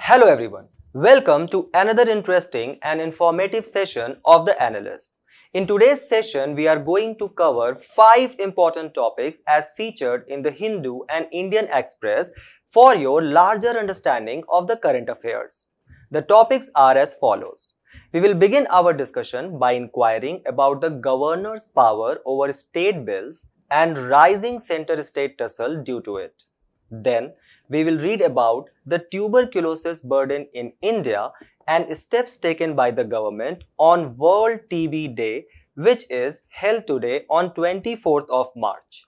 Hello everyone, welcome to another interesting and informative session of the Analyst. In today's session, we are going to cover 5 important topics as featured in the Hindu and Indian Express for your larger understanding of the current affairs. The topics are as follows. We will begin our discussion by inquiring about the governor's power over state bills and rising center-state tussle due to it. Then, we will read about the tuberculosis burden in India and steps taken by the government on World TB Day, which is held today on 24th of March.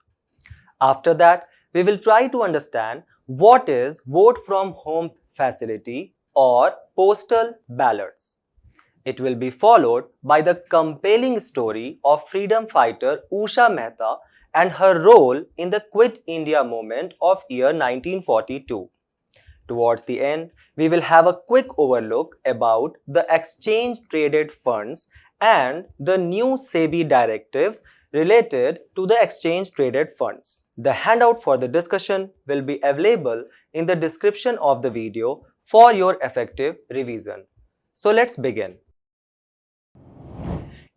After that, we will try to understand what is vote from home facility or postal ballots. It will be followed by the compelling story of freedom fighter Usha Mehta and her role in the Quit India movement of year 1942. Towards the end, we will have a quick overlook about the exchange traded funds and the new SEBI directives related to the exchange traded funds. The handout for the discussion will be available in the description of the video for your effective revision. So let's begin.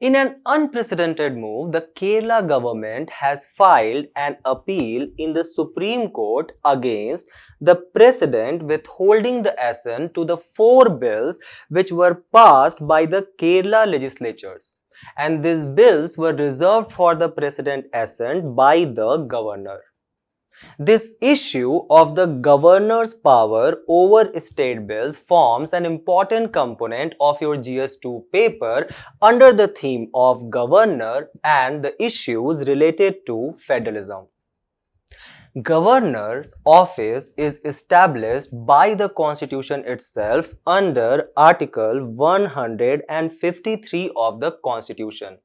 In an unprecedented move, the Kerala government has filed an appeal in the Supreme Court against the President withholding the assent to the 4 bills which were passed by the Kerala legislatures. And these bills were reserved for the President assent by the Governor. This issue of the governor's power over state bills forms an important component of your GS2 paper under the theme of governor and the issues related to federalism. Governor's office is established by the Constitution itself under Article 153 of the Constitution,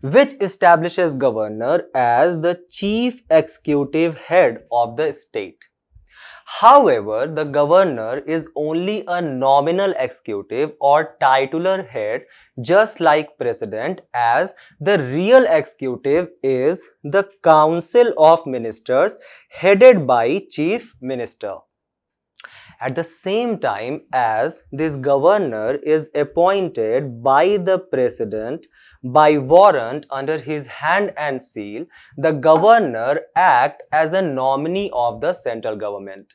which establishes governor as the chief executive head of the state. However, the governor is only a nominal executive or titular head, just like president, as the real executive is the Council of Ministers headed by Chief Minister. At the same time as this governor is appointed by the president by warrant under his hand and seal, the governor acts as a nominee of the central government.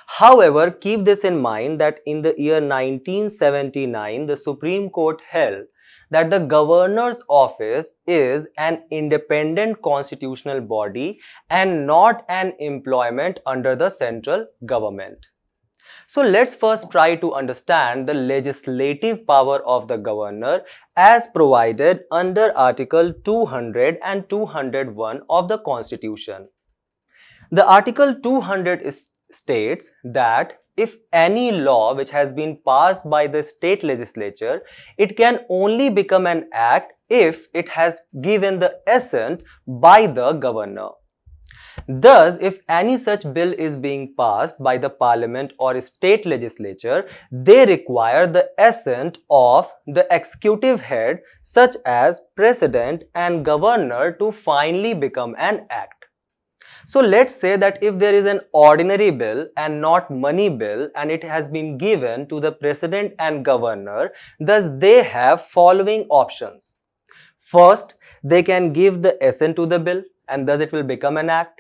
However, keep this in mind that in the year 1979, the Supreme Court held that the governor's office is an independent constitutional body and not an employment under the central government. So let's first try to understand the legislative power of the governor as provided under Article 200 and 201 of the Constitution. The Article 200 states that if any law which has been passed by the state legislature, it can only become an act if it has given the assent by the governor. Thus, if any such bill is being passed by the parliament or state legislature, they require the assent of the executive head such as president and governor to finally become an act. So let's say that if there is an ordinary bill and not money bill and it has been given to the president and governor, thus they have following options. First, they can give the assent to the bill and thus it will become an act.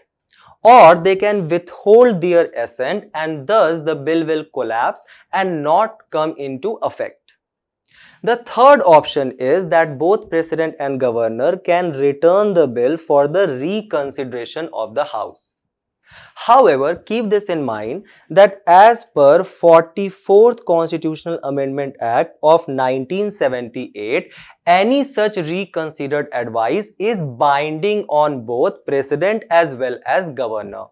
Or they can withhold their assent and thus the bill will collapse and not come into effect. The third option is that both president and governor can return the bill for the reconsideration of the House. However, keep this in mind that as per 44th Constitutional Amendment Act of 1978, any such reconsidered advice is binding on both president as well as governor.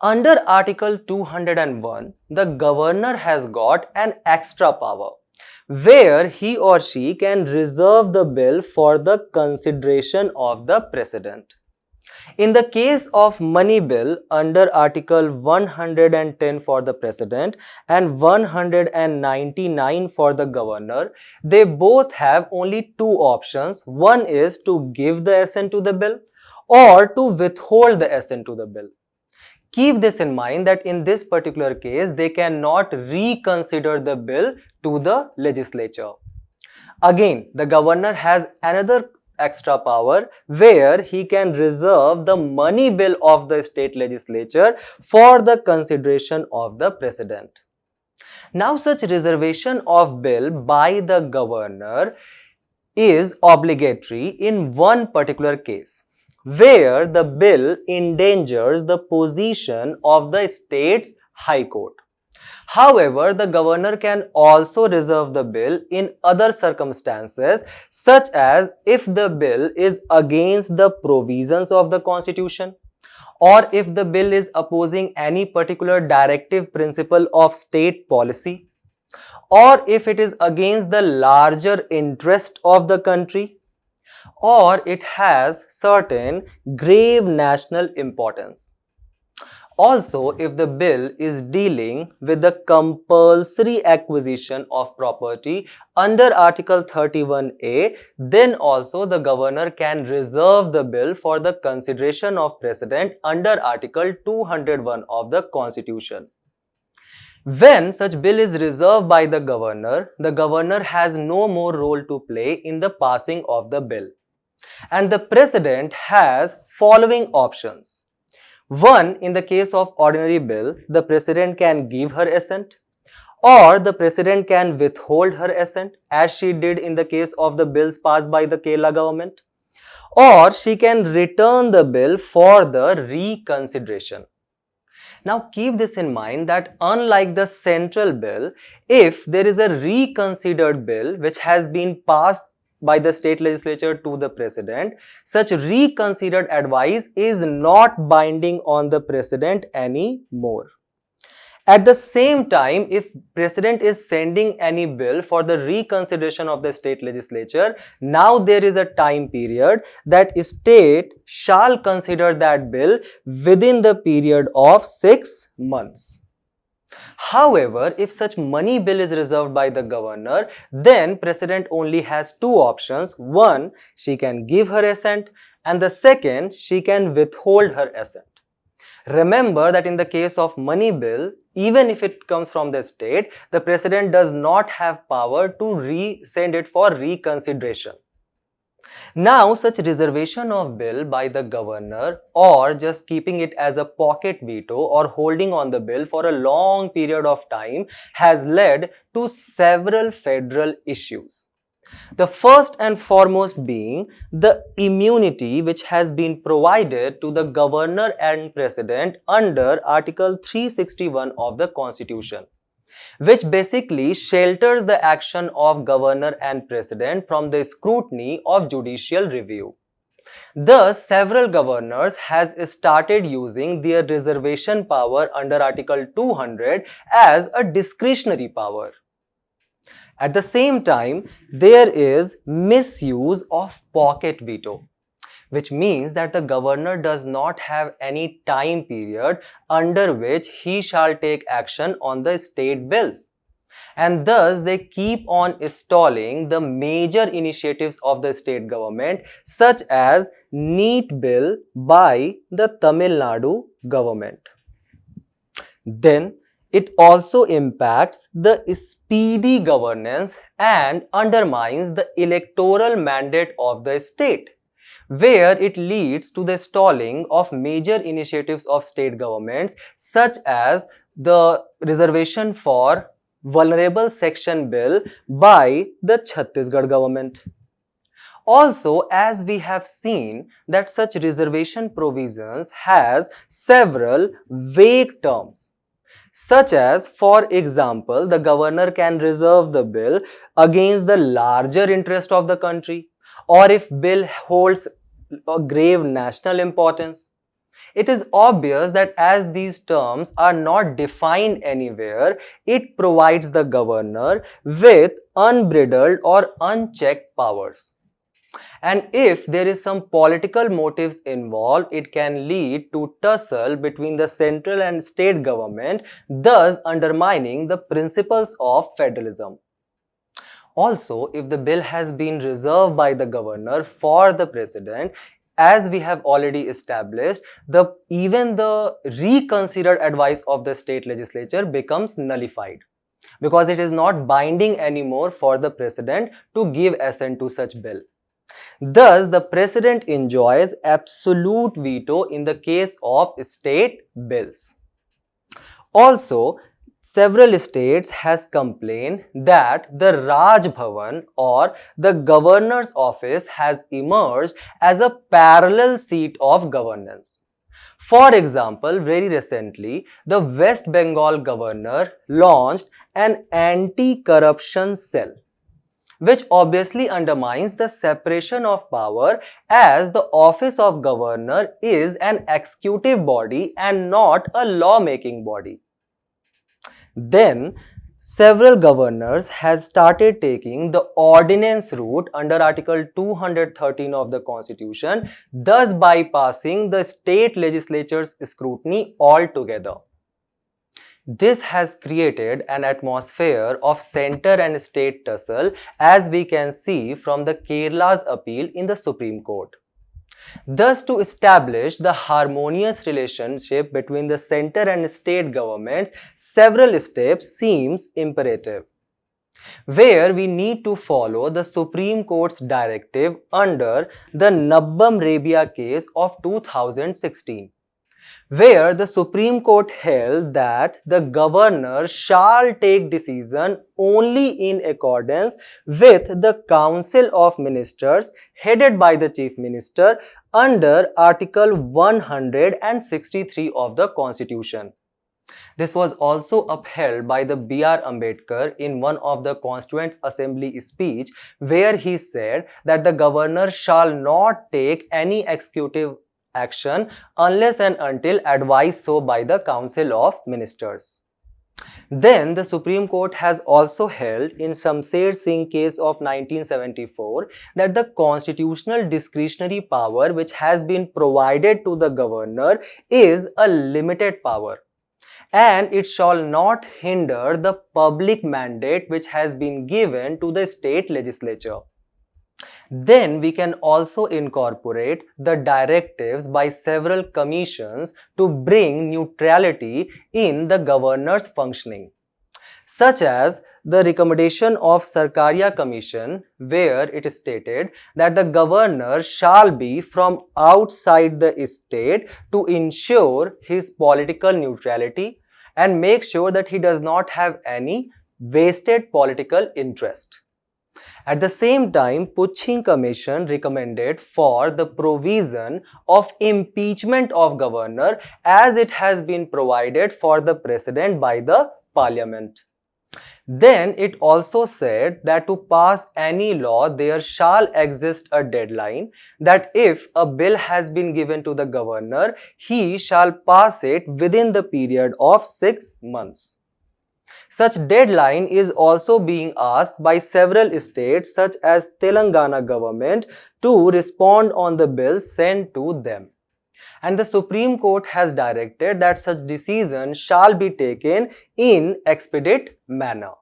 Under Article 201, the governor has got an extra power where he or she can reserve the bill for the consideration of the president. In the case of money bill under Article 110 for the president and 199 for the governor, they both have only 2 options. One is to give the assent to the bill or to withhold the assent to the bill. Keep this in mind that in this particular case, they cannot reconsider the bill to the legislature. Again, the governor has another extra power where he can reserve the money bill of the state legislature for the consideration of the president. Now, such reservation of bill by the governor is obligatory in one particular case, where the bill endangers the position of the state's high court. However, the governor can also reserve the bill in other circumstances, such as if the bill is against the provisions of the constitution, or if the bill is opposing any particular directive principle of state policy, or if it is against the larger interest of the country, or it has certain grave national importance. Also, if the bill is dealing with the compulsory acquisition of property under Article 31A, then also the governor can reserve the bill for the consideration of President under Article 201 of the Constitution. When such bill is reserved by the governor has no more role to play in the passing of the bill. And the President has following options. 1. In the case of ordinary bill, the President can give her assent, or the President can withhold her assent, as she did in the case of the bills passed by the Kerala government, or she can return the bill for the reconsideration. Now keep this in mind that unlike the central bill, if there is a reconsidered bill which has been passed by the state legislature to the president, such reconsidered advice is not binding on the president anymore. At the same time, if president is sending any bill for the reconsideration of the state legislature, now there is a time period that state shall consider that bill within the period of 6 months. However, if such money bill is reserved by the governor, then president only has two options. One, she can give her assent, and the second, she can withhold her assent. Remember that in the case of money bill, even if it comes from the state, the president does not have power to send it for reconsideration. Now, such reservation of bill by the governor or just keeping it as a pocket veto or holding on the bill for a long period of time has led to several federal issues. The first and foremost being the immunity which has been provided to the governor and president under Article 361 of the Constitution, which basically shelters the action of governor and president from the scrutiny of judicial review. Thus, several governors has started using their reservation power under Article 200 as a discretionary power. At the same time, there is misuse of pocket veto, which means that the governor does not have any time period under which he shall take action on the state bills. And thus, they keep on stalling the major initiatives of the state government, such as NEET bill by the Tamil Nadu government. Then, it also impacts the speedy governance and undermines the electoral mandate of the state, where it leads to the stalling of major initiatives of state governments such as the reservation for vulnerable section bill by the Chhattisgarh government. Also, as we have seen that such reservation provisions has several vague terms, such as, for example, the governor can reserve the bill against the larger interest of the country, or if bill holds a grave national importance. It is obvious that as these terms are not defined anywhere, it provides the governor with unbridled or unchecked powers. And if there is some political motives involved, it can lead to tussle between the central and state government, thus undermining the principles of federalism. Also, if the bill has been reserved by the governor for the president, as we have already established, even the reconsidered advice of the state legislature becomes nullified, because it is not binding anymore for the president to give assent to such bill. Thus, the president enjoys absolute veto in the case of state bills. Also, several states has complained that the Raj Bhavan or the governor's office has emerged as a parallel seat of governance. For example, very recently, the West Bengal governor launched an anti-corruption cell, which obviously undermines the separation of power, as the office of governor is an executive body and not a lawmaking body. Then, several governors has started taking the ordinance route under Article 213 of the Constitution, thus bypassing the state legislature's scrutiny altogether. This has created an atmosphere of center and state tussle, as we can see from the Kerala's appeal in the Supreme Court. Thus, to establish the harmonious relationship between the center and state governments, several steps seems imperative, where we need to follow the Supreme Court's directive under the Nabbam Rabia case of 2016, where the Supreme Court held that the governor shall take decision only in accordance with the Council of Ministers headed by the Chief Minister under Article 163 of the Constitution. This was also upheld by the B.R. Ambedkar in one of the Constituent Assembly speech, where he said that the governor shall not take any executive action unless and until advised so by the Council of Ministers. Then the Supreme Court has also held in Shamsher Singh case of 1974 that the constitutional discretionary power which has been provided to the governor is a limited power, and it shall not hinder the public mandate which has been given to the state legislature. Then we can also incorporate the directives by several commissions to bring neutrality in the governor's functioning, such as the recommendation of Sarkaria Commission, where it is stated that the governor shall be from outside the state to ensure his political neutrality and make sure that he does not have any vested political interest. At the same time, Puching Commission recommended for the provision of impeachment of governor, as it has been provided for the president by the parliament. Then it also said that to pass any law there shall exist a deadline, that if a bill has been given to the governor, he shall pass it within the period of 6 months. Such deadline is also being asked by several states such as Telangana government to respond on the bill sent to them. And the Supreme Court has directed that such decision shall be taken in expedite manner.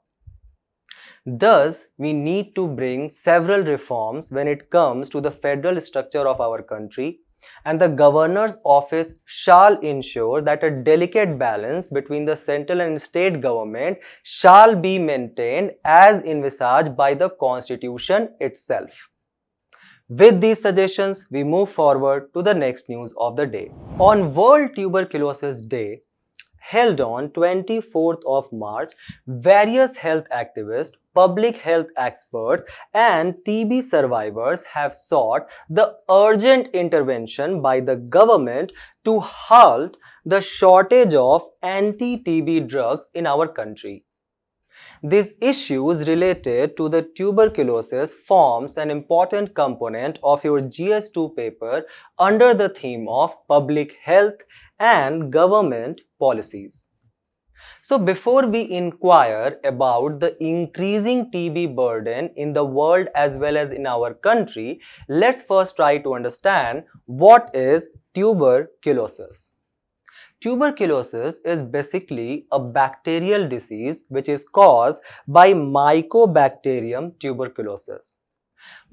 Thus, we need to bring several reforms when it comes to the federal structure of our country, and the governor's office shall ensure that a delicate balance between the central and state government shall be maintained as envisaged by the Constitution itself. With these suggestions, we move forward to the next news of the day. On World Tuberculosis Day, held on 24th of March, various health activists, public health experts and TB survivors have sought the urgent intervention by the government to halt the shortage of anti-TB drugs in our country. These issues related to the tuberculosis forms an important component of your GS2 paper under the theme of public health and government policies. So before we inquire about the increasing TB burden in the world as well as in our country, let's first try to understand what is tuberculosis. Tuberculosis is basically a bacterial disease which is caused by Mycobacterium tuberculosis.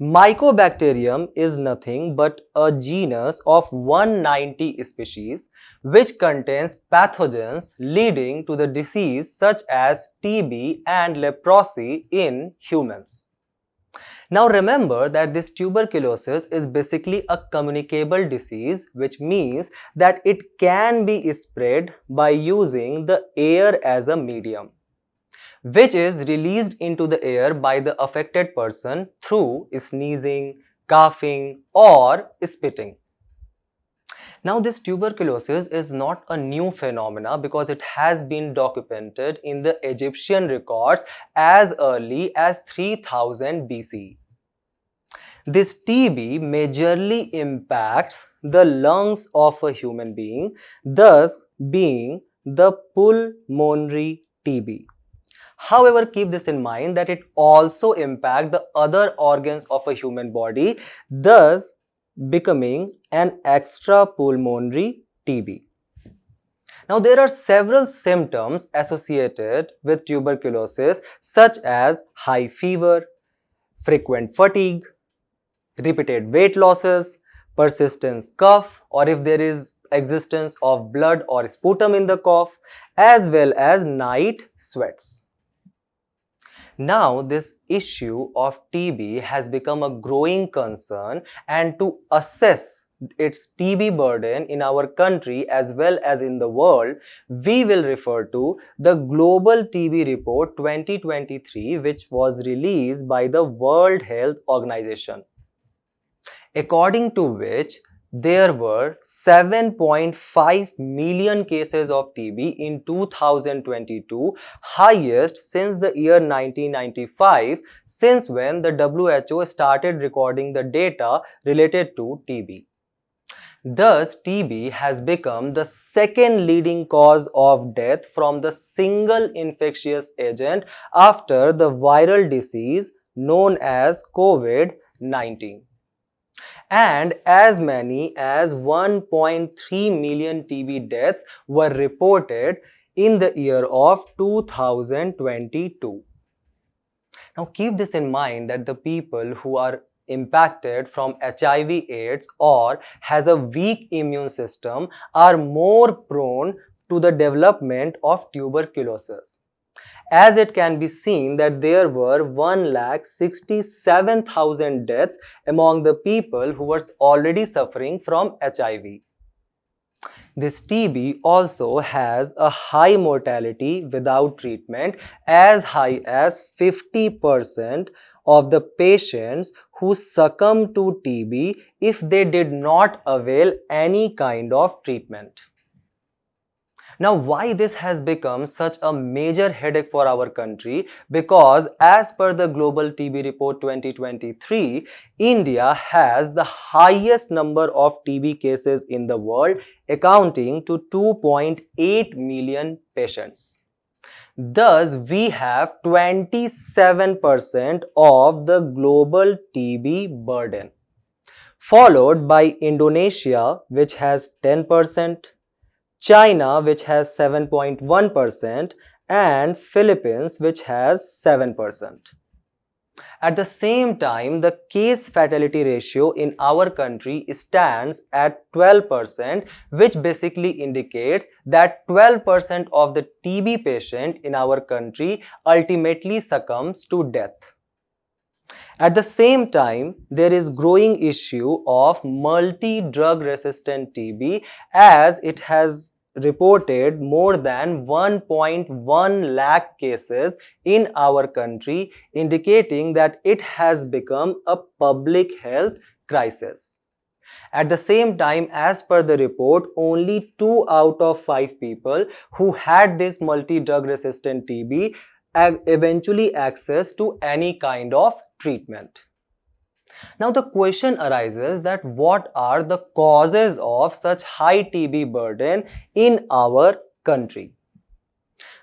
Mycobacterium is nothing but a genus of 190 species which contains pathogens leading to the disease such as TB and leprosy in humans. Now remember that this tuberculosis is basically a communicable disease, which means that it can be spread by using the air as a medium, which is released into the air by the affected person through sneezing, coughing, or spitting. Now, this tuberculosis is not a new phenomena because it has been documented in the Egyptian records as early as 3000 BC. This TB majorly impacts the lungs of a human being, thus being the pulmonary TB. However, keep this in mind that it also impacts the other organs of a human body, thus becoming an extrapulmonary TB. Now, there are several symptoms associated with tuberculosis such as high fever, frequent fatigue, repeated weight losses, persistent cough, or if there is existence of blood or sputum in the cough, as well as night sweats. Now, this issue of TB has become a growing concern, and to assess its TB burden in our country as well as in the world, we will refer to the Global TB Report 2023, which was released by the World Health Organization, according to which there were 7.5 million cases of TB in 2022, highest since the year 1995, since when the WHO started recording the data related to TB. Thus, TB has become the second leading cause of death from the single infectious agent after the viral disease known as COVID-19. And as many as 1.3 million TB deaths were reported in the year of 2022. Now keep this in mind that the people who are impacted from HIV/AIDS or has a weak immune system are more prone to the development of tuberculosis, as it can be seen that there were 1,67,000 deaths among the people who were already suffering from HIV. This TB also has a high mortality without treatment, as high as 50% of the patients who succumb to TB if they did not avail any kind of treatment. Now, why this has become such a major headache for our country? Because as per the Global TB Report 2023, India has the highest number of TB cases in the world, accounting to 2.8 million patients. Thus, we have 27% of the global TB burden, followed by Indonesia, which has 10%, China, which has 7.1%, and Philippines, which has 7%. At the same time, the case fatality ratio in our country stands at 12%, which basically indicates that 12% of the TB patient in our country ultimately succumbs to death. At the same time, there is growing issue of multi-drug resistant TB, as it has reported more than 1.1 lakh cases in our country, indicating that it has become a public health crisis. At the same time, as per the report, only 2 out of 5 people who had this multi-drug resistant TB eventually access to any kind of treatment. Now the question arises that what are the causes of such high TB burden in our country?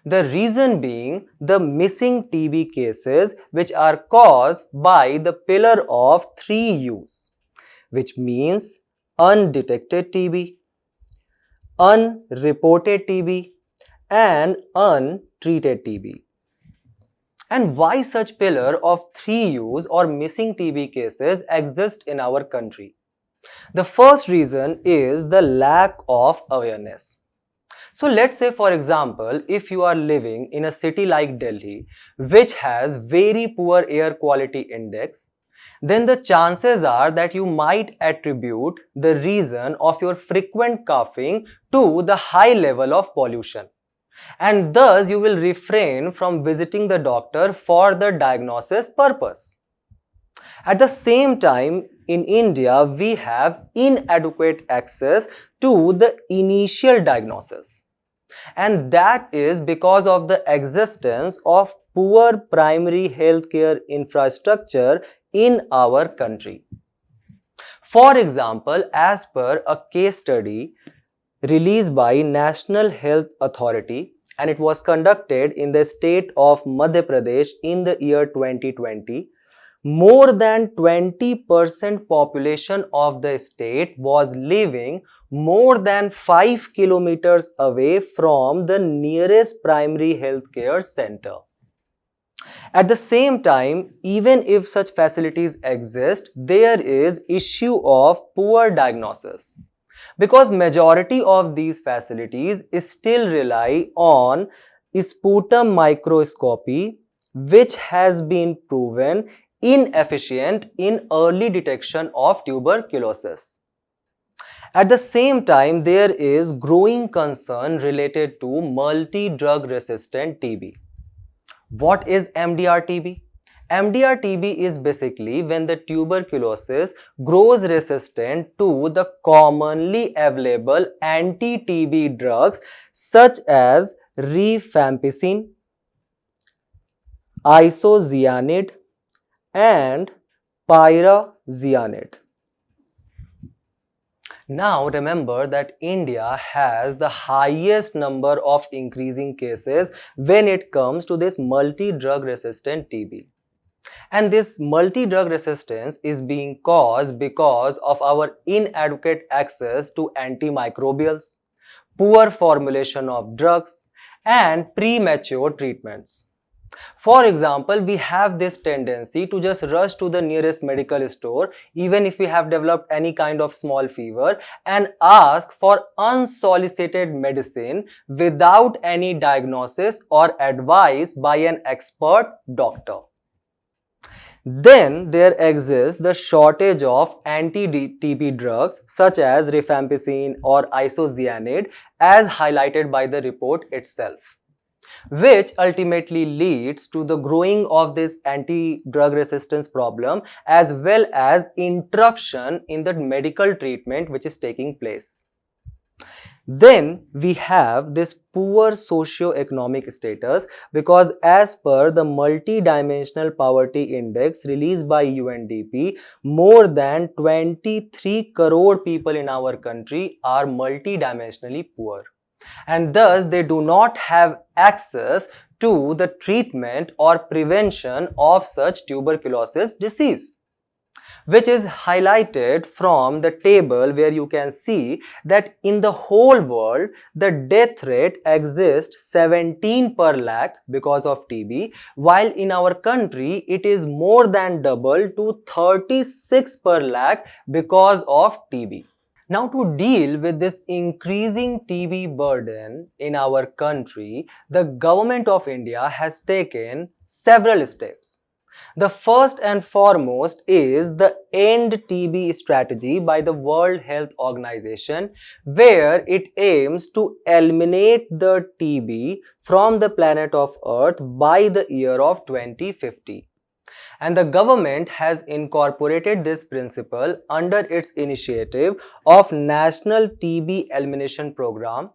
The reason being the missing TB cases, which are caused by the pillar of 3 U's, which means undetected TB, unreported TB, and untreated TB. And why such pillar of three use or missing TB cases exist in our country? The first reason is the lack of awareness. So let's say, for example, if you are living in a city like Delhi, which has very poor air quality index, then the chances are that you might attribute the reason of your frequent coughing to the high level of pollution. And thus you will refrain from visiting the doctor for the diagnosis purpose. At the same time, in India, we have inadequate access to the initial diagnosis. And that is because of the existence of poor primary healthcare infrastructure in our country. For example, as per a case study released by National Health Authority, and it was conducted in the state of Madhya Pradesh in the year 2020, more than 20% population of the state was living more than 5 kilometers away from the nearest primary healthcare center. At the same time, even if such facilities exist, there is issue of poor diagnosis, because majority of these facilities still rely on sputum microscopy, which has been proven inefficient in early detection of tuberculosis. At the same time, there is growing concern related to multi-drug resistant TB. What is MDR-TB? MDR-TB is basically when the tuberculosis grows resistant to the commonly available anti-TB drugs such as rifampicin, isozanid, and pyrazanid. Now remember that India has the highest number of increasing cases when it comes to this multi-drug resistant TB. And this multi-drug resistance is being caused because of our inadequate access to antimicrobials, poor formulation of drugs, and premature treatments. For example, we have this tendency to just rush to the nearest medical store even if we have developed any kind of small fever and ask for unsolicited medicine without any diagnosis or advice by an expert doctor. Then there exists the shortage of anti-TB drugs such as rifampicin or isozanid, as highlighted by the report itself, which ultimately leads to the growing of this anti-drug resistance problem as well as interruption in the medical treatment which is taking place. Then we have this poor socio-economic status, because as per the multi-dimensional poverty index released by UNDP, more than 23 crore people in our country are multi-dimensionally poor, and thus they do not have access to the treatment or prevention of such tuberculosis disease, which is highlighted from the table where you can see that in the whole world the death rate exists 17 per lakh because of TB, while in our country it is more than double to 36 per lakh because of TB. Now, to deal with this increasing TB burden in our country, the government of India has taken several steps. The first and foremost is the End TB strategy by the World Health Organization, where it aims to eliminate the TB from the planet of Earth by the year of 2050. And the government has incorporated this principle under its initiative of National TB Elimination Program,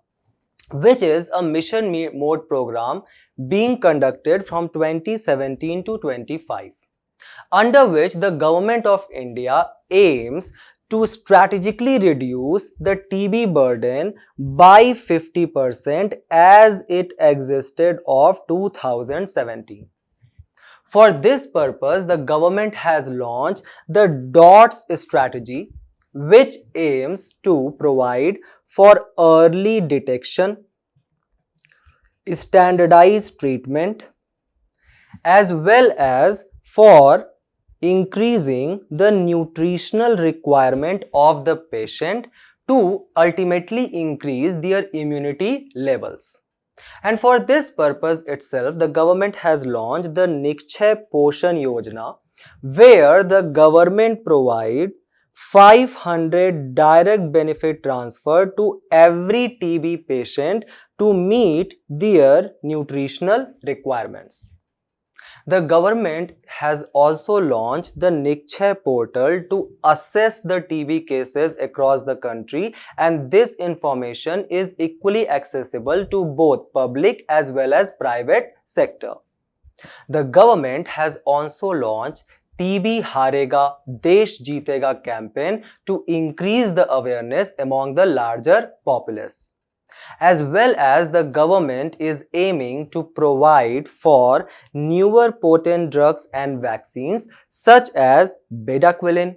which is a mission mode program being conducted from 2017 to 25, under which the government of India aims to strategically reduce the TB burden by 50% as it existed of 2017. For this purpose, the government has launched the DOTS strategy, which aims to provide for early detection, standardized treatment, as well as for increasing the nutritional requirement of the patient to ultimately increase their immunity levels. And for this purpose itself, the government has launched the Nikshay Poshan Yojana, where the government provide 500 direct benefit transfer to every TB patient to meet their nutritional requirements. The government has also launched the Nikshay portal to assess the TB cases across the country, and this information is equally accessible to both public as well as private sector. The government has also launched TB Harega Desh Jeetega campaign to increase the awareness among the larger populace. As well as the government is aiming to provide for newer potent drugs and vaccines such as bedaquiline,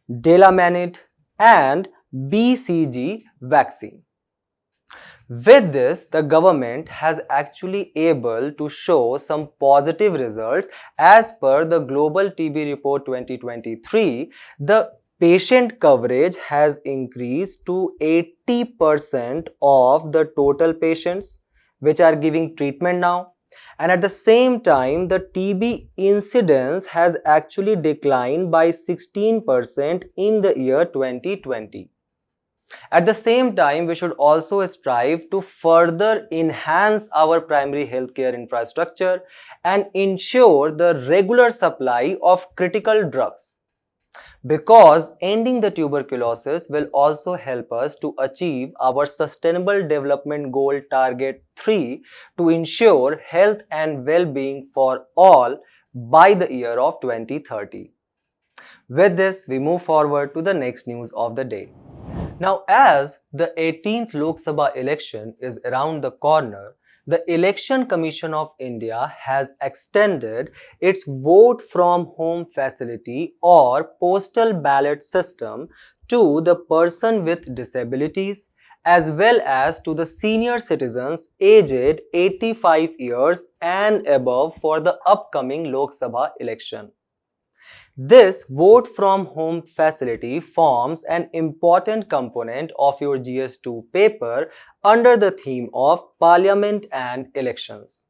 delamanid and BCG vaccine. With this, the government has actually able to show some positive results. As per the Global TB Report 2023, the patient coverage has increased to 80% of the total patients which are giving treatment now. And at the same time, the TB incidence has actually declined by 16% in the year 2020. At the same time, we should also strive to further enhance our primary healthcare infrastructure and ensure the regular supply of critical drugs. Because ending the tuberculosis will also help us to achieve our Sustainable Development Goal Target 3 to ensure health and well-being for all by the year of 2030. With this, we move forward to the next news of the day. Now, as the 18th Lok Sabha election is around the corner, the Election Commission of India has extended its vote from home facility or postal ballot system to the person with disabilities as well as to the senior citizens aged 85 years and above for the upcoming Lok Sabha election. This vote from home facility forms an important component of your GS2 paper under the theme of Parliament and Elections,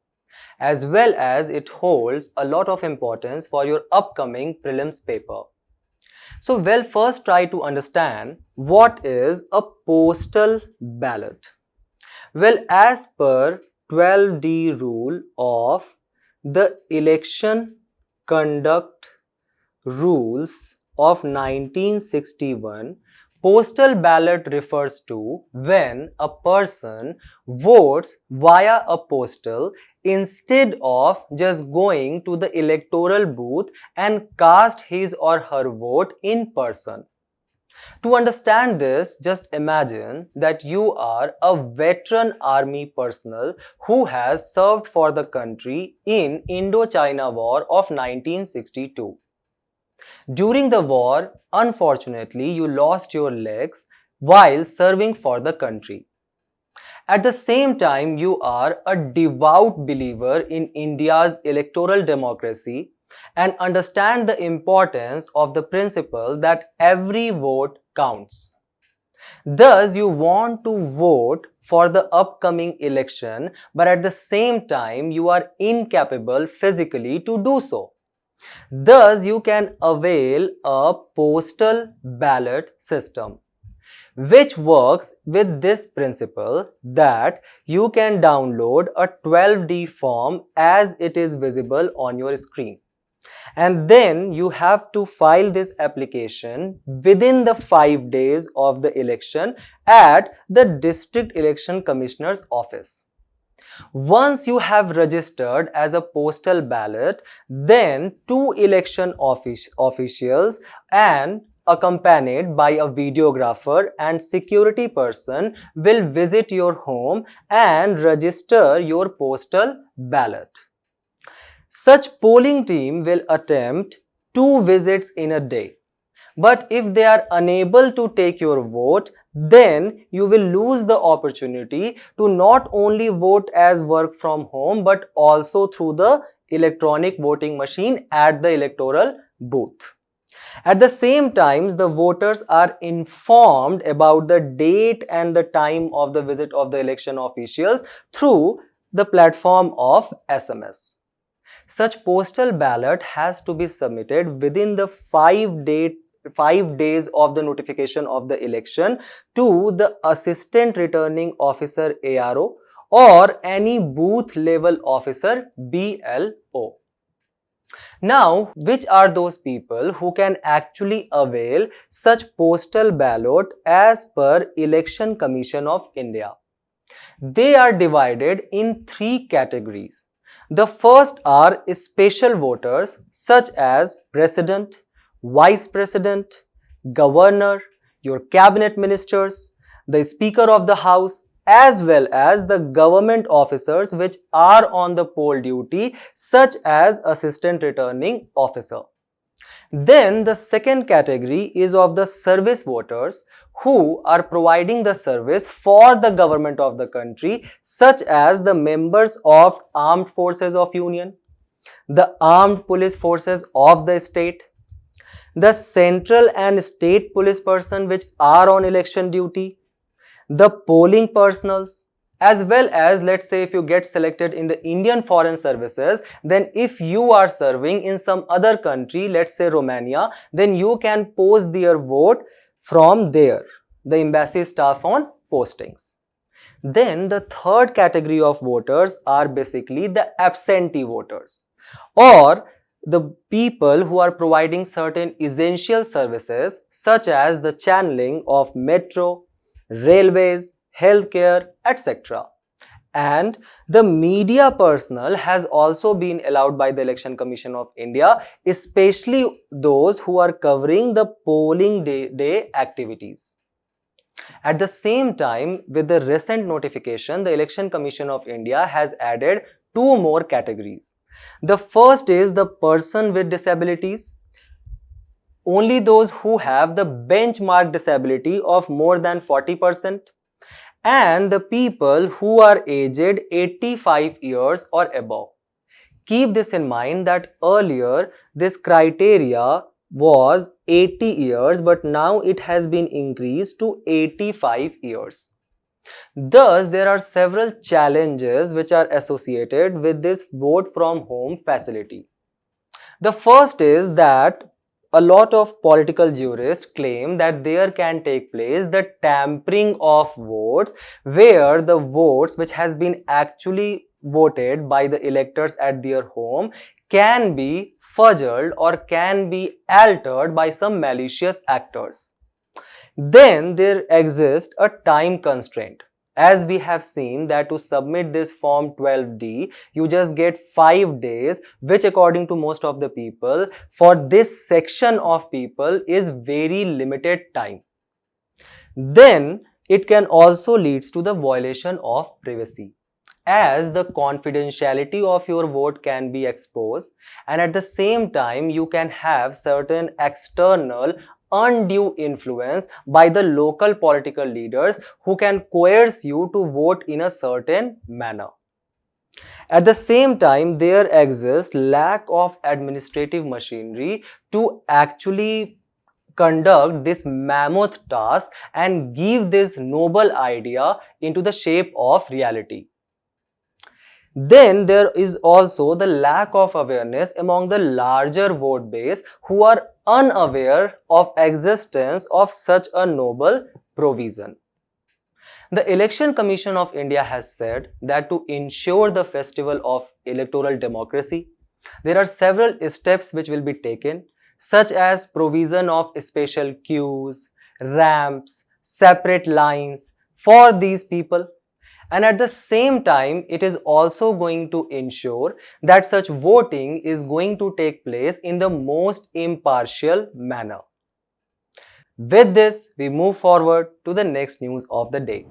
as well as it holds a lot of importance for your upcoming prelims paper. So, we'll first try to understand what is a postal ballot. Well, as per 12D rule of the Election Conduct Rules of 1961, postal ballot refers to when a person votes via a postal instead of just going to the electoral booth and cast his or her vote in person. To understand this, just imagine that you are a veteran army personnel who has served for the country in Indo-China War of 1962. During the war, unfortunately, you lost your legs while serving for the country. At the same time, you are a devout believer in India's electoral democracy and understand the importance of the principle that every vote counts. Thus, you want to vote for the upcoming election, but at the same time, you are incapable physically to do so. Thus, you can avail a postal ballot system, which works with this principle that you can download a 12D form as it is visible on your screen. And then you have to file this application within the 5 days of the election at the District Election Commissioner's office. Once you have registered as a postal ballot, then two election officials and accompanied by a videographer and security person will visit your home and register your postal ballot. Such polling team will attempt 2 visits in a day. But if they are unable to take your vote, then you will lose the opportunity to not only vote as work from home but also through the electronic voting machine at the electoral booth. At the same time, the voters are informed about the date and the time of the visit of the election officials through the platform of SMS. Such postal ballot has to be submitted within the 5 days of the notification of the election to the Assistant Returning Officer ARO or any booth level officer BLO. Now, which are those people who can actually avail such postal ballot as per Election Commission of India? They are divided in 3 categories. The first are special voters such as President, Vice President, Governor, your cabinet ministers, the Speaker of the House, as well as the government officers which are on the poll duty such as Assistant Returning Officer. Then the second category is of the service voters who are providing the service for the government of the country such as the members of armed forces of union, the armed police forces of the state, the central and state police person which are on election duty, the polling personals, as well as, let's say, if you get selected in the Indian Foreign Services, then if you are serving in some other country, let's say Romania, then you can post their vote from there, the embassy staff on postings. Then the third category of voters are basically the absentee voters, or the people who are providing certain essential services such as the channeling of metro, railways, healthcare, etc. And the media personnel has also been allowed by the Election Commission of India, especially those who are covering the polling day activities. At the same time, with the recent notification, the Election Commission of India has added 2 more categories. The first is the person with disabilities. Only those who have the benchmark disability of more than 40%, and the people who are aged 85 years or above. Keep this in mind that earlier this criteria was 80 years, but now it has been increased to 85 years. Thus, there are several challenges which are associated with this vote from home facility. The first is that a lot of political jurists claim that there can take place the tampering of votes, where the votes which has been actually voted by the electors at their home can be fudged or can be altered by some malicious actors. Then there exists a time constraint. As we have seen that to submit this form 12D, you just get 5 days, which according to most of the people, for this section of people is very limited time. Then it can also lead to the violation of privacy, as the confidentiality of your vote can be exposed, and at the same time you can have certain external undue influence by the local political leaders who can coerce you to vote in a certain manner. At the same time, there exists lack of administrative machinery to actually conduct this mammoth task and give this noble idea into the shape of reality. Then there is also the lack of awareness among the larger vote base who are unaware of existence of such a noble provision. The Election Commission of India has said that to ensure the festival of electoral democracy, there are several steps which will be taken, such as provision of special queues, ramps, separate lines for these people. And at the same time, it is also going to ensure that such voting is going to take place in the most impartial manner. With this, we move forward to the next news of the day.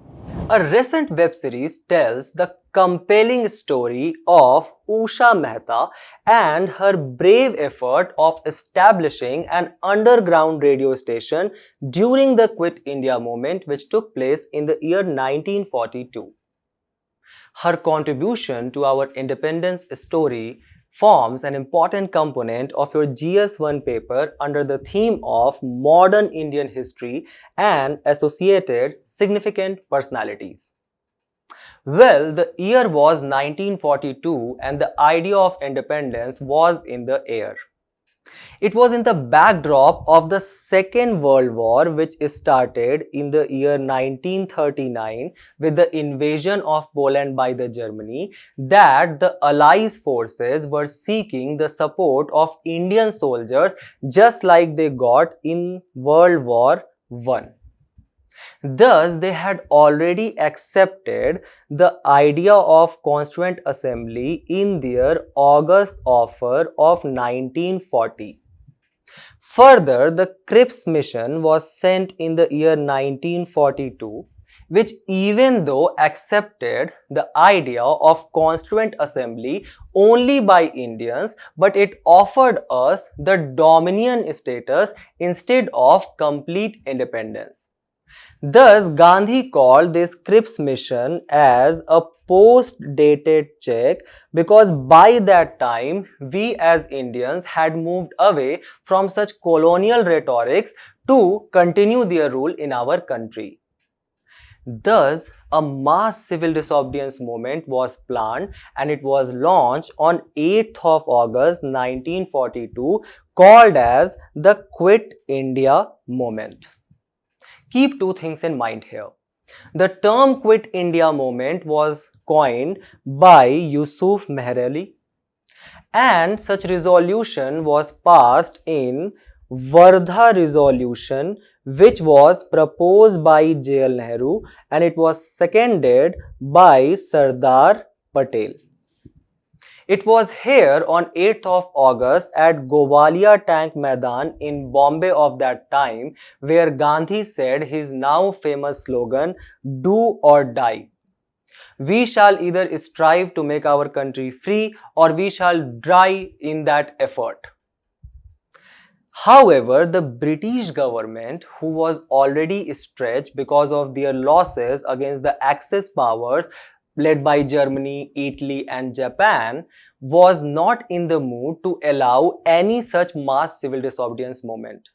A recent web series tells the compelling story of Usha Mehta and her brave effort of establishing an underground radio station during the Quit India movement which took place in the year 1942. Her contribution to our independence story forms an important component of your GS1 paper under the theme of Modern Indian History and Associated Significant Personalities. Well, the year was 1942 and the idea of independence was in the air. It was in the backdrop of the Second World War, which started in the year 1939 with the invasion of Poland by the Germany, that the Allies forces were seeking the support of Indian soldiers just like they got in World War I. Thus, they had already accepted the idea of Constituent Assembly in their August offer of 1940. Further, the Cripps mission was sent in the year 1942, which even though accepted the idea of Constituent Assembly only by Indians, but it offered us the Dominion status instead of complete independence. Thus, Gandhi called this Cripps mission as a post-dated check because by that time, we as Indians had moved away from such colonial rhetorics to continue their rule in our country. Thus, a mass civil disobedience movement was planned and it was launched on 8th of August 1942 called as the Quit India Movement. Keep two things in mind here. The term Quit India Movement was coined by Yusuf Mehrali, and such resolution was passed in Wardha resolution, which was proposed by J.L. Nehru and it was seconded by Sardar Patel. It was here on 8th of August at Gowalia Tank Maidan in Bombay of that time where Gandhi said his now famous slogan, "Do or die." We shall either strive to make our country free or we shall die in that effort. However, the British government, who was already stretched because of their losses against the Axis powers led by Germany, Italy and Japan, was not in the mood to allow any such mass civil disobedience movement.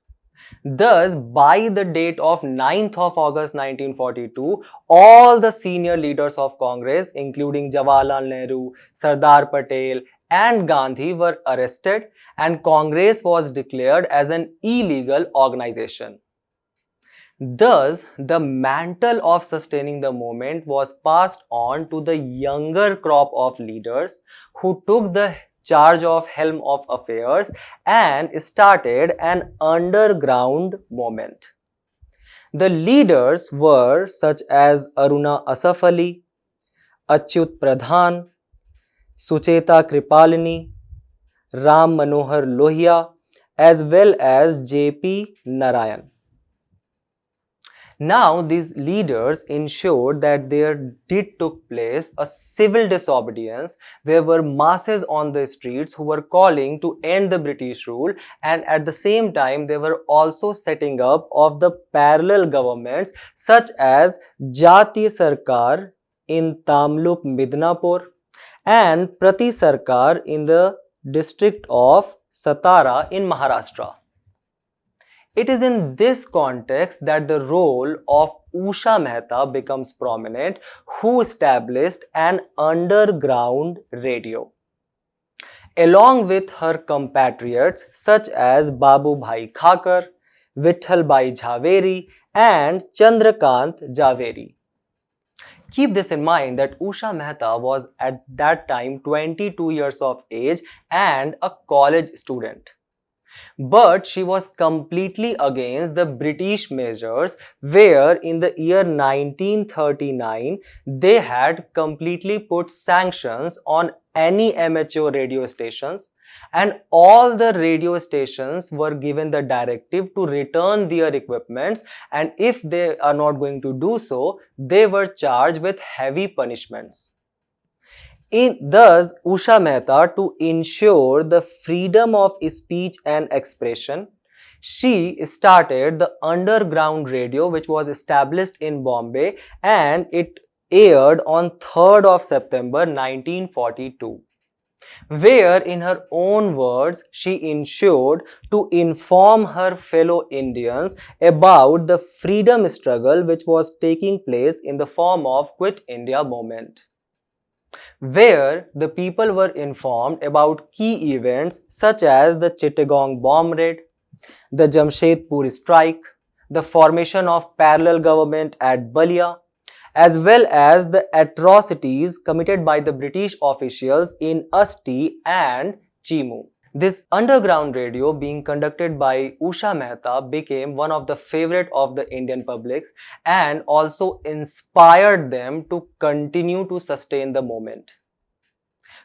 Thus, by the date of 9th of August 1942, all the senior leaders of Congress, including Jawaharlal Nehru, Sardar Patel and Gandhi, were arrested and Congress was declared as an illegal organization. Thus, the mantle of sustaining the movement was passed on to the younger crop of leaders who took the charge of helm of affairs and started an underground movement. The leaders were such as Aruna Asaf Ali, Achyut Pradhan, Sucheta Kripalani, Ram Manohar Lohia, as well as J.P. Narayan. Now, these leaders ensured that there took place a civil disobedience. There were masses on the streets who were calling to end the British rule, and at the same time, they were also setting up of the parallel governments such as Jati Sarkar in Tamlup Midnapur and Prati Sarkar in the district of Satara in Maharashtra. It is in this context that the role of Usha Mehta becomes prominent, who established an underground radio. Along with her compatriots such as Babu Bhai Khakar, Vitthal Bhai Jhaveri and Chandrakant Javeri. Keep this in mind that Usha Mehta was at that time 22 years of age and a college student. But she was completely against the British measures where in the year 1939 they had completely put sanctions on any amateur radio stations and all the radio stations were given the directive to return their equipments, and if they are not going to do so, they were charged with heavy punishments. Thus, Usha Mehta, to ensure the freedom of speech and expression, she started the underground radio which was established in Bombay and it aired on 3rd of September 1942. where in her own words she ensured to inform her fellow Indians about the freedom struggle which was taking place in the form of Quit India movement, where the people were informed about key events such as the Chittagong bomb raid, the Jamshedpur strike, the formation of parallel government at Balia, as well as the atrocities committed by the British officials in Asti and Chimu. This underground radio being conducted by Usha Mehta became one of the favorite of the Indian publics and also inspired them to continue to sustain the movement.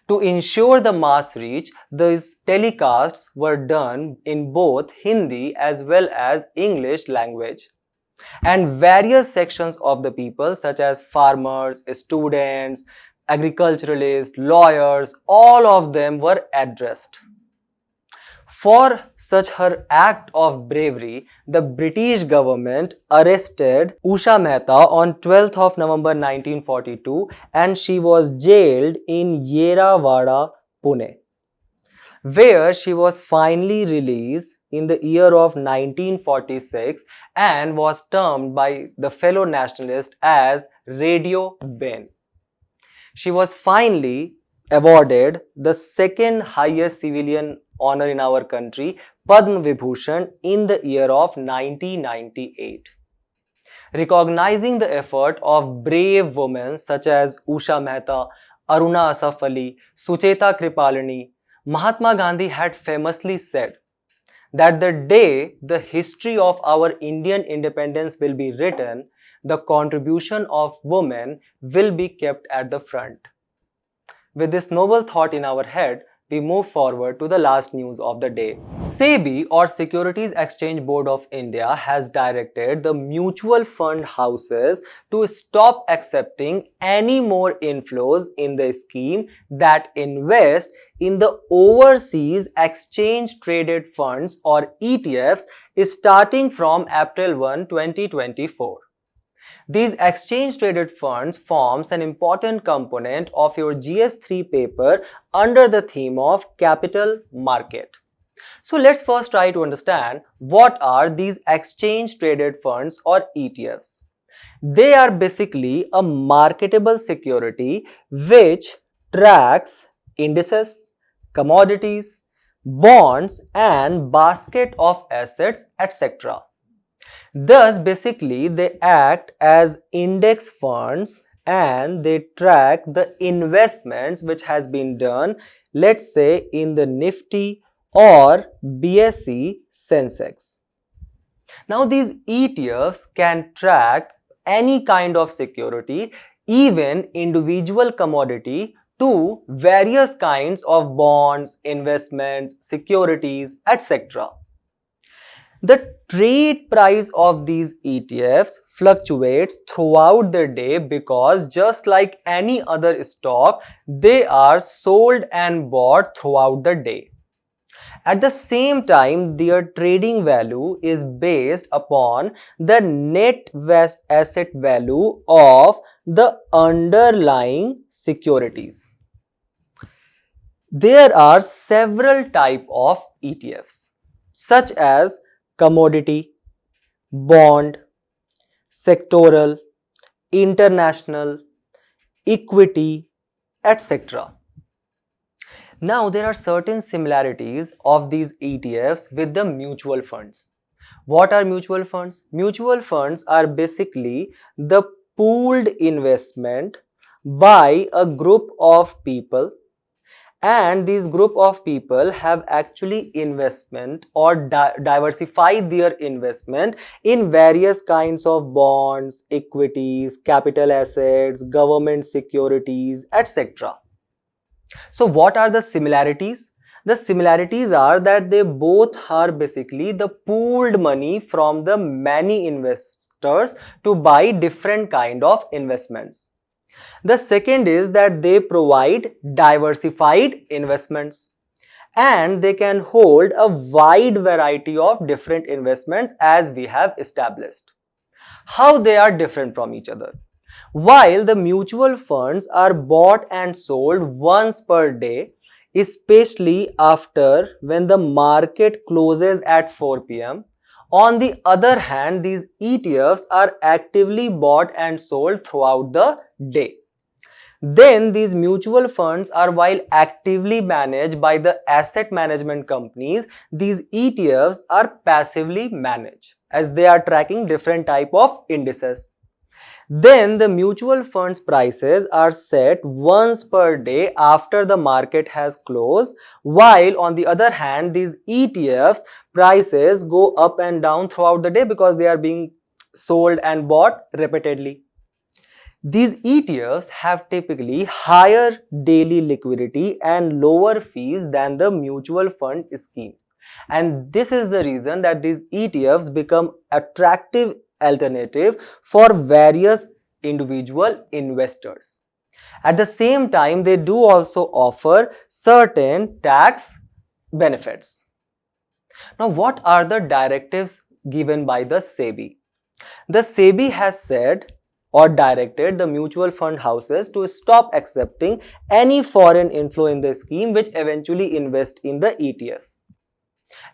To ensure the mass reach, these telecasts were done in both Hindi as well as English language. And various sections of the people such as farmers, students, agriculturalists, lawyers, all of them were addressed. For such her act of bravery, the British government arrested Usha Mehta on 12th of November 1942 and she was jailed in Yerawada, Pune, where she was finally released in the year of 1946 and was termed by the fellow nationalists as Radio Ben. She was finally awarded the second highest civilian honor in our country, Padma Vibhushan, in the year of 1998. Recognizing the effort of brave women such as Usha Mehta, Aruna Asaf Ali, Sucheta Kripalani, Mahatma Gandhi had famously said that the day the history of our Indian independence will be written, the contribution of women will be kept at the front. With this noble thought in our head, we move forward to the last news of the day. SEBI or Securities Exchange Board of India has directed the mutual fund houses to stop accepting any more inflows in the scheme that invest in the overseas exchange traded funds or ETFs starting from April 1, 2024. These exchange-traded funds forms an important component of your GS3 paper under the theme of capital market. So let's first try to understand what are these exchange-traded funds or ETFs. They are basically a marketable security which tracks indices, commodities, bonds and basket of assets, etc. Thus, basically, they act as index funds and they track the investments which has been done, let's say, in the Nifty or BSE Sensex. Now, these ETFs can track any kind of security, even individual commodity, to various kinds of bonds, investments, securities, etc. The trade price of these ETFs fluctuates throughout the day because just like any other stock, they are sold and bought throughout the day. At the same time, their trading value is based upon the net asset value of the underlying securities. There are several types of ETFs such as commodity, bond, sectoral, international, equity, etc. Now, there are certain similarities of these ETFs with the mutual funds. What are mutual funds? Mutual funds are basically the pooled investment by a group of people, and these group of people have actually investment or diversified their investment in various kinds of bonds, equities, capital assets, government securities, etc. So what are the similarities? The similarities are that they both are basically the pooled money from the many investors to buy different kind of investments. The second is that they provide diversified investments and they can hold a wide variety of different investments as we have established. How they are different from each other? While the mutual funds are bought and sold once per day, especially after when the market closes at 4 p.m. On the other hand, these ETFs are actively bought and sold throughout the day. Then these mutual funds are, while actively managed by the asset management companies, these ETFs are passively managed as they are tracking different type of indices. Then the mutual funds prices are set once per day after the market has closed, while on the other hand these ETFs prices go up and down throughout the day because they are being sold and bought repeatedly. These ETFs have typically higher daily liquidity and lower fees than the mutual fund schemes. And this is the reason that these ETFs become attractive alternative for various individual investors. At the same time, they do also offer certain tax benefits. Now, what are the directives given by the SEBI? The SEBI has said or directed the mutual fund houses to stop accepting any foreign inflow in the scheme which eventually invest in the ETFs.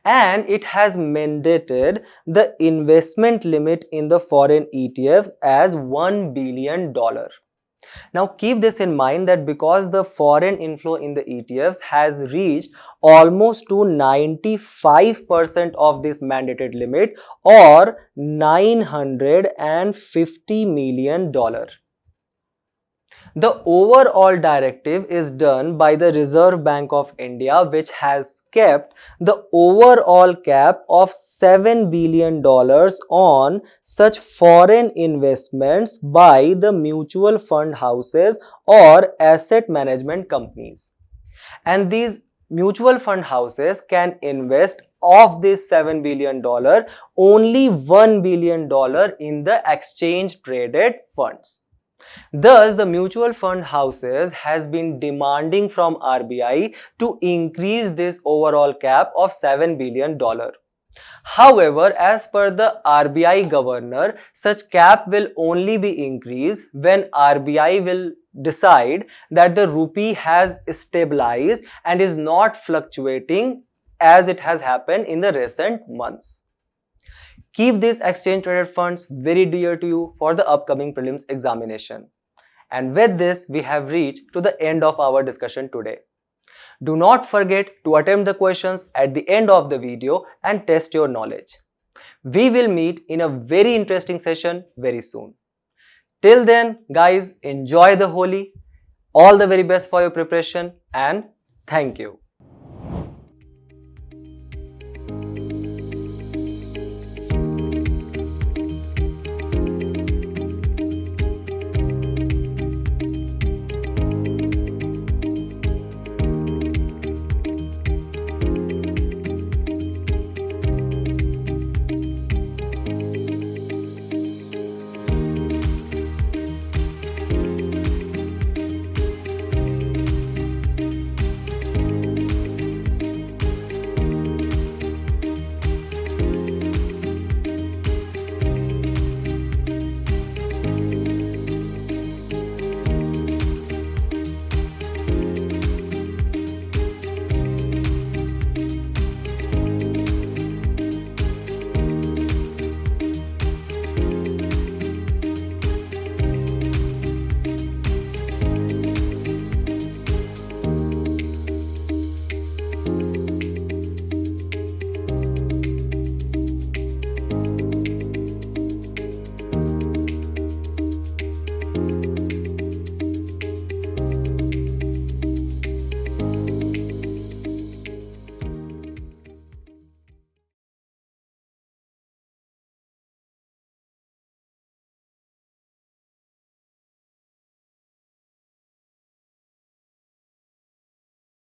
And it has mandated the investment limit in the foreign ETFs as $1 billion. Now keep this in mind that because the foreign inflow in the ETFs has reached almost to 95% of this mandated limit or $950 million. The overall directive is done by the Reserve Bank of India, which has kept the overall cap of $7 billion on such foreign investments by the mutual fund houses or asset management companies. And these mutual fund houses can invest of this $7 billion only $1 billion in the exchange traded funds. Thus, the mutual fund houses has been demanding from RBI to increase this overall cap of $7 billion. However, as per the RBI governor, such cap will only be increased when RBI will decide that the rupee has stabilized and is not fluctuating as it has happened in the recent months. Keep these exchange traded funds very dear to you for the upcoming prelims examination. And with this, we have reached to the end of our discussion today. Do not forget to attempt the questions at the end of the video and test your knowledge. We will meet in a very interesting session very soon. Till then, guys, enjoy the Holi. All the very best for your preparation and thank you.